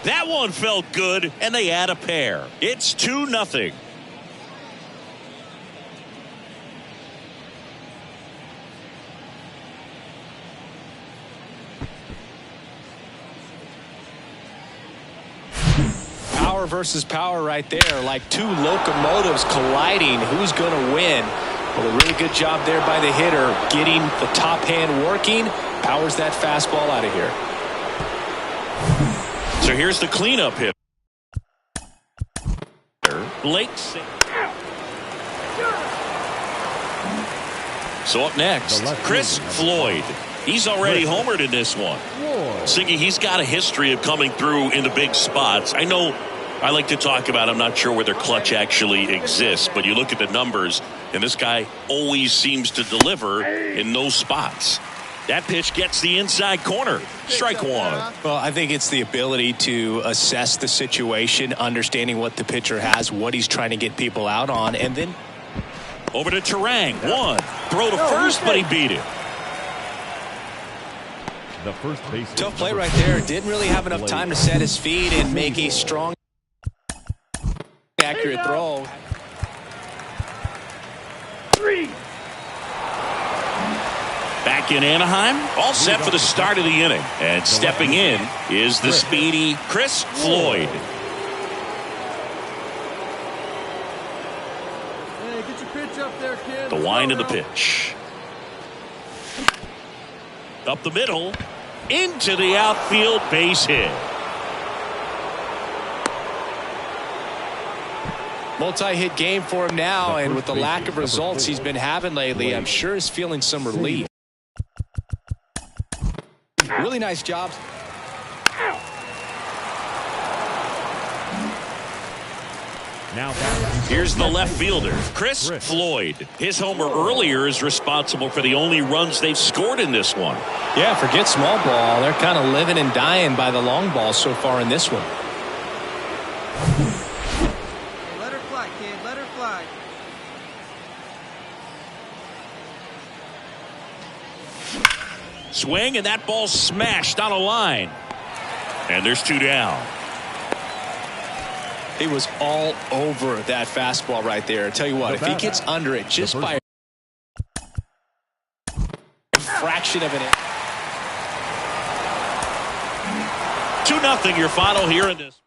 That one felt good, and they add a pair. It's 2-0. Power versus power right there, like two locomotives colliding. Who's going to win? Well, a really good job there by the hitter, getting the top hand working. Powers that fastball out of here. So here's the cleanup hit. Blake. So up next, Chris Floyd. He's already homered in this one. Siggy, he's got a history of coming through in the big spots. I know I like to talk about, I'm not sure whether clutch actually exists, but you look at the numbers, and this guy always seems to deliver in those spots. That pitch gets the inside corner. Strike one. Well, I think it's the ability to assess the situation, understanding what the pitcher has, what he's trying to get people out on, and then over to Turang. One. Throw to first, but he beat it. The first base. Tough play right there. Didn't really have enough time to set his feet and make a strong, accurate throw. 3. Back in Anaheim, all set for the start of the inning. And stepping in is the speedy Chris Floyd. Hey, get your pitch up there, kid. The wind of the pitch. Up the middle. Into the outfield, base hit. Multi-hit game for him now, and with the lack of results he's been having lately, I'm sure he's feeling some relief. Really nice job. Now here's the left fielder, Chris Floyd. His homer earlier is responsible for the only runs they've scored in this one. Yeah, forget small ball. They're kind of living and dying by the long ball so far in this one. Let her fly, kid. Let her fly. Swing, and that ball smashed on a line. And there's 2 down. He was all over that fastball right there. I tell you what, if he gets under it just by a fraction of an inch. 2-0 your final here in this one.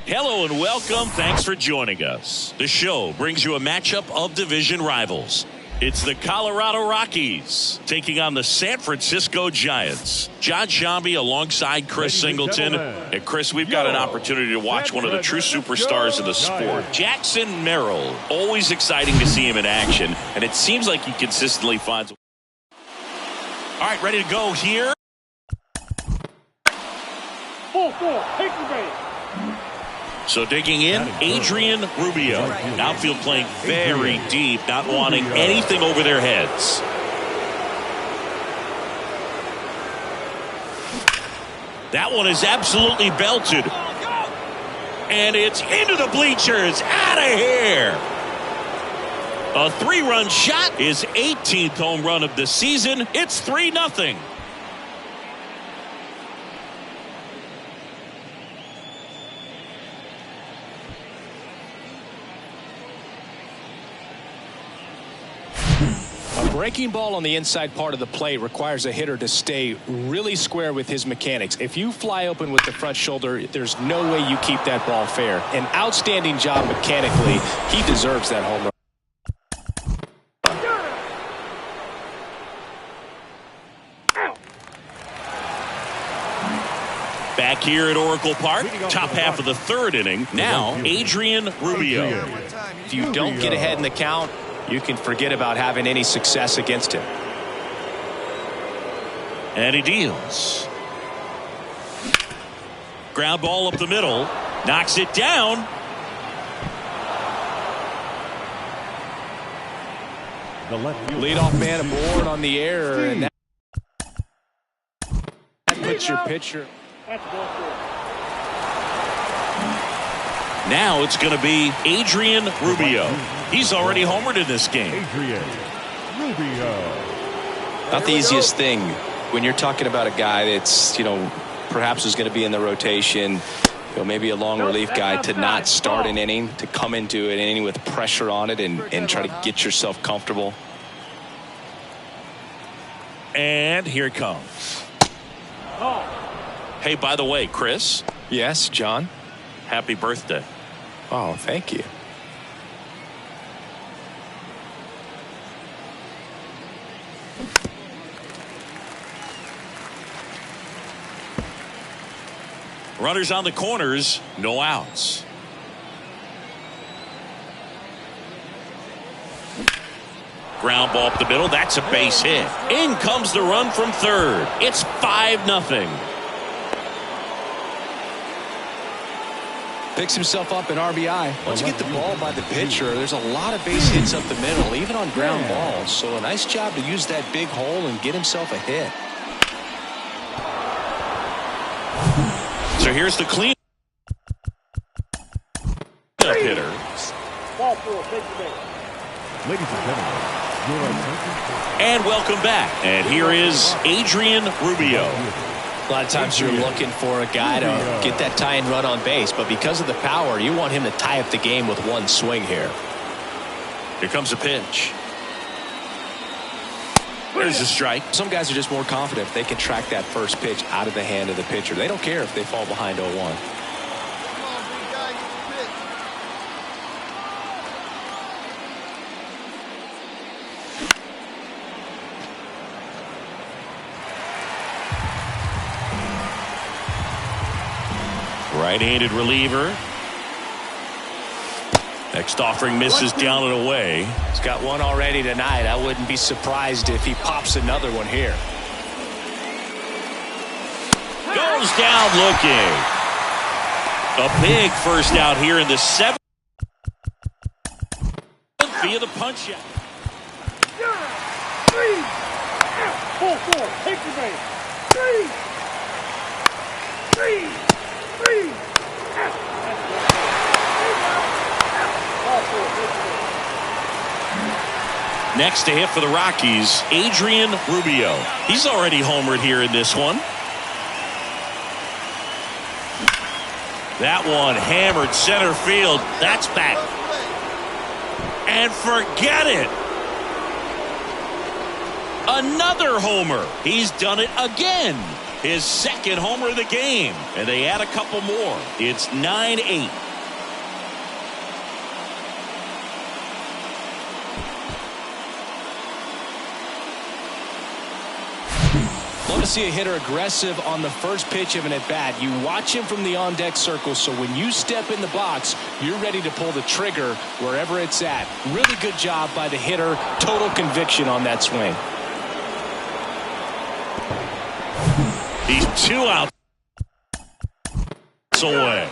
Hello and welcome. Thanks for joining us. The show brings you a matchup of division rivals. It's the Colorado Rockies taking on the San Francisco Giants. John Shambi alongside Chris Singleton. And Chris, we've got an opportunity to watch one of the true superstars of the sport. Jackson Merrill. Always exciting to see him in action. And it seems like he consistently finds. All right, ready to go here. 4-4. Take the base. So digging in, Adrian Rubio. Outfield playing very deep, not wanting anything over their heads. That one is absolutely belted. And it's into the bleachers. Out of here. A 3-run shot. His 18th home run of the season. It's 3-0. Breaking ball on the inside part of the plate requires a hitter to stay really square with his mechanics. If you fly open with the front shoulder, there's no way you keep that ball fair. An outstanding job mechanically. He deserves that home run. Back back here at Oracle Park. Top half of the third inning. Now, Adrian Rubio. If you don't get ahead in the count, you can forget about having any success against him. And he deals. Ground ball up the middle. Knocks it down. Leadoff man aboard on the air, and that puts your pitcher. Now it's going to be Adrian Rubio. He's already homered in this game. Adrian Rubio. Not the easiest thing when you're talking about a guy that's, perhaps is going to be in the rotation, maybe a long relief guy, to not start an inning, to come into an inning with pressure on it and try to get yourself comfortable. And here it comes. Hey, by the way, Chris. Yes, John. Happy birthday. Oh, thank you. Runners on the corners, no outs. Ground ball up the middle. That's a base hit. In comes the run from third. It's 5-0. Picks himself up an RBI. Once you get the ball by the pitcher, there's a lot of base hits up the middle, even on ground balls. So a nice job to use that big hole and get himself a hit. So here's the clean up hitter. Ball four, take the base. Ladies and gentlemen, your attention. And welcome back. And here is Adrian Rubio. A lot of times you're looking for a guy to get that tie-in run on base, but because of the power, you want him to tie up the game with one swing here. Here comes a pitch. There's a strike. Some guys are just more confident if they can track that first pitch out of the hand of the pitcher. They don't care if they fall behind 0-1. Come on, big guy, get the pitch. Right-handed reliever. Next offering misses down and away. He's got one already tonight. I wouldn't be surprised if he pops another one here. Goes down looking. A big first out here in the 7th via the punch out. 4-4, take the base. 3. Next to hit for the Rockies, Adrian Rubio. He's already homered here in this one. That one hammered center field. That's back. And forget it. Another homer. He's done it again. His second homer of the game. And they add a couple more. It's 9-8. Love to see a hitter aggressive on the first pitch of an at-bat. You watch him from the on-deck circle, so when you step in the box, you're ready to pull the trigger wherever it's at. Really good job by the hitter. Total conviction on that swing. He's 2 outs away.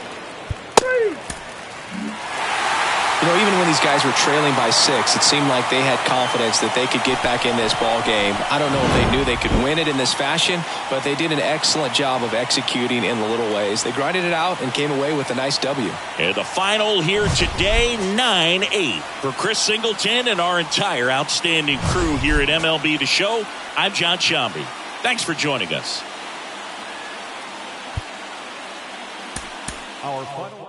Even when these guys were trailing by 6, it seemed like they had confidence that they could get back in this ball game. I don't know if they knew they could win it in this fashion, but they did an excellent job of executing in the little ways. They grinded it out and came away with a nice W. And the final here today, 9-8. For Chris Singleton and our entire outstanding crew here at MLB The Show, I'm John Sciambi. Thanks for joining us. Our final.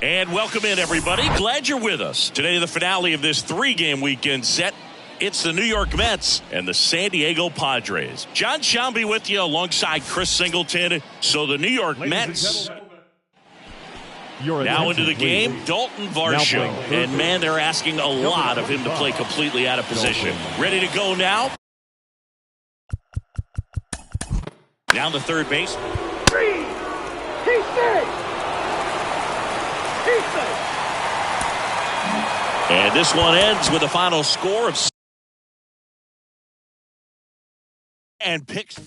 And welcome in, everybody. Glad you're with us. Today, the finale of this 3-game weekend set. It's the New York Mets and the San Diego Padres. John Sciambi with you alongside Chris Singleton. So the New York Mets now into the game, Dalton Varsho. And, man, they're asking a lot of him to play completely out of position. Ready to go now. Down to third base. And this one ends with a final score of and picks.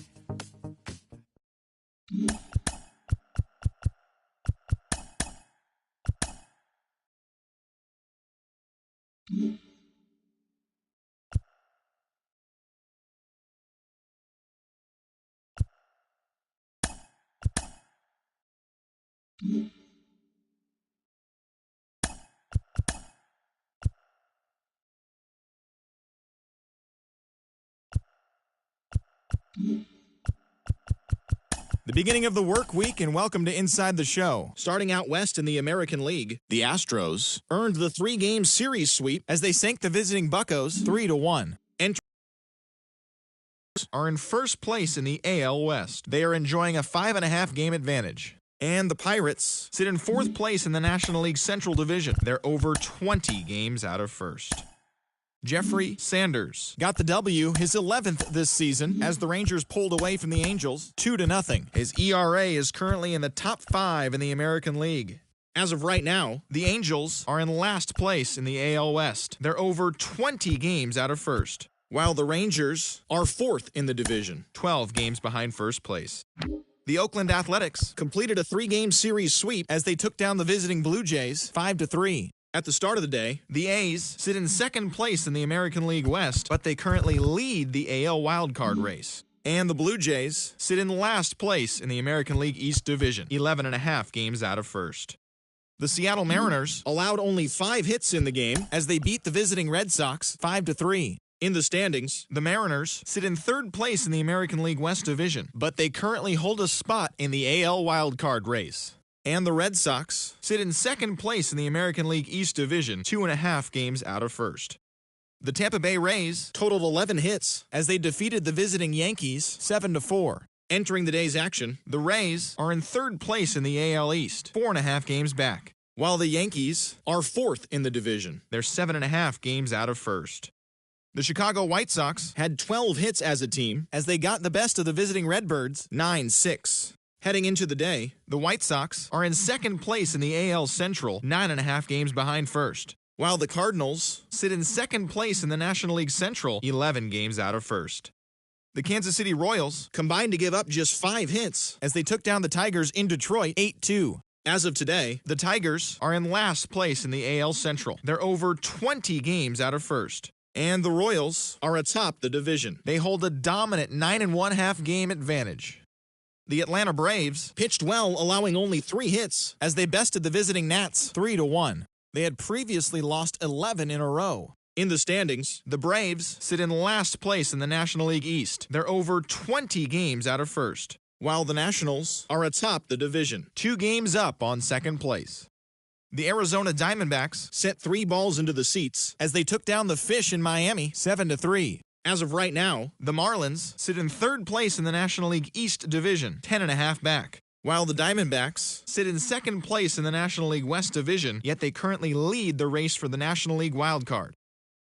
The beginning of the work week, and welcome to Inside the Show. Starting out west in the American League, the Astros earned the 3-game series sweep as they sank the visiting Buccos 3-1. Entries are in first place in the AL West. They are enjoying a 5.5 game advantage. And the Pirates sit in fourth place in the National League Central Division. They're over 20 games out of first. Jeffrey Sanders got the W, his 11th this season, as the Rangers pulled away from the Angels 2-0. His ERA is currently in the top 5 in the American League. As of right now, the Angels are in last place in the AL West. They're over 20 games out of first, while the Rangers are fourth in the division, 12 games behind first place. The Oakland Athletics completed a 3-game series sweep as they took down the visiting Blue Jays 5-3. At the start of the day, the A's sit in second place in the American League West, but they currently lead the AL wildcard race. And the Blue Jays sit in last place in the American League East Division, 11.5 games out of first. The Seattle Mariners allowed only 5 hits in the game as they beat the visiting Red Sox 5-3. In the standings, the Mariners sit in third place in the American League West Division, but they currently hold a spot in the AL wildcard race. And the Red Sox sit in second place in the American League East Division, 2.5 games out of first. The Tampa Bay Rays totaled 11 hits as they defeated the visiting Yankees 7-4. Entering the day's action, the Rays are in third place in the AL East, 4.5 games back, while the Yankees are fourth in the division. They're 7.5 games out of first. The Chicago White Sox had 12 hits as a team as they got the best of the visiting Redbirds 9-6. Heading into the day, the White Sox are in second place in the AL Central, 9.5 games behind first, while the Cardinals sit in second place in the National League Central, 11 games out of first. The Kansas City Royals combined to give up just 5 hits as they took down the Tigers in Detroit 8-2. As of today, the Tigers are in last place in the AL Central. They're over 20 games out of first. And the Royals are atop the division. They hold a dominant 9.5 game advantage. The Atlanta Braves pitched well, allowing only 3 hits as they bested the visiting Nats 3-1. They had previously lost 11 in a row. In the standings, the Braves sit in last place in the National League East. They're over 20 games out of first, while the Nationals are atop the division, 2 games up on second place. The Arizona Diamondbacks sent 3 balls into the seats as they took down the Fish in Miami 7-3. As of right now, the Marlins sit in third place in the National League East Division, 10.5 back, While the Diamondbacks sit in second place in the National League West Division, yet they currently lead the race for the National League wildcard.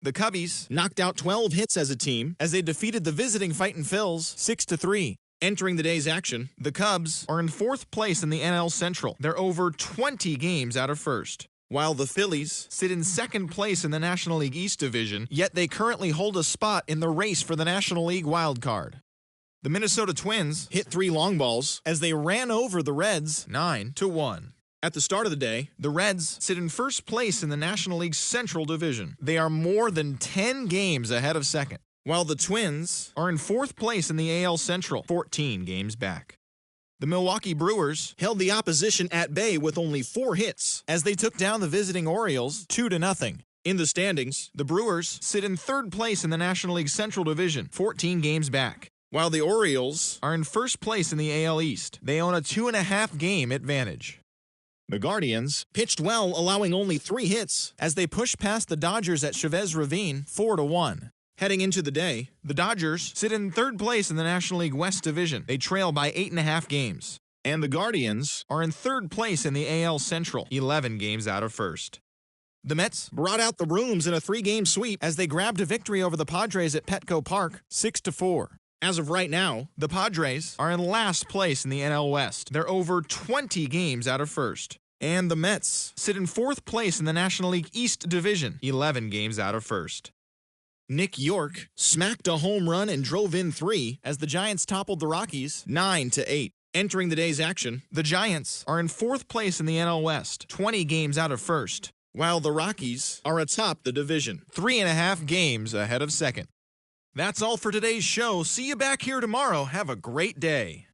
The Cubbies knocked out 12 hits as a team as they defeated the visiting Fightin' Phils 6-3. Entering the day's action, the Cubs are in fourth place in the NL Central. They're over 20 games out of first. While the Phillies sit in second place in the National League East Division, yet they currently hold a spot in the race for the National League wildcard. The Minnesota Twins hit 3 long balls as they ran over the Reds 9-1. At the start of the day, the Reds sit in first place in the National League Central Division. They are more than 10 games ahead of second, while the Twins are in fourth place in the AL Central, 14 games back. The Milwaukee Brewers held the opposition at bay with only 4 hits as they took down the visiting Orioles 2-0. In the standings, the Brewers sit in third place in the National League Central Division, 14 games back, while the Orioles are in first place in the AL East. They own a 2.5 game advantage. The Guardians pitched well, allowing only 3 hits as they pushed past the Dodgers at Chavez Ravine 4-1. Heading into the day, the Dodgers sit in third place in the National League West Division. They trail by 8.5 games. And the Guardians are in third place in the AL Central, 11 games out of first. The Mets brought out the brooms in a 3-game sweep as they grabbed a victory over the Padres at Petco Park, 6-4. As of right now, the Padres are in last place in the NL West. They're over 20 games out of first. And the Mets sit in fourth place in the National League East Division, 11 games out of first. Nick York smacked a home run and drove in 3 as the Giants toppled the Rockies 9-8. Entering the day's action, the Giants are in fourth place in the NL West, 20 games out of first, while the Rockies are atop the division, 3.5 games ahead of second. That's all for today's show. See you back here tomorrow. Have a great day.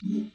Mm-hmm.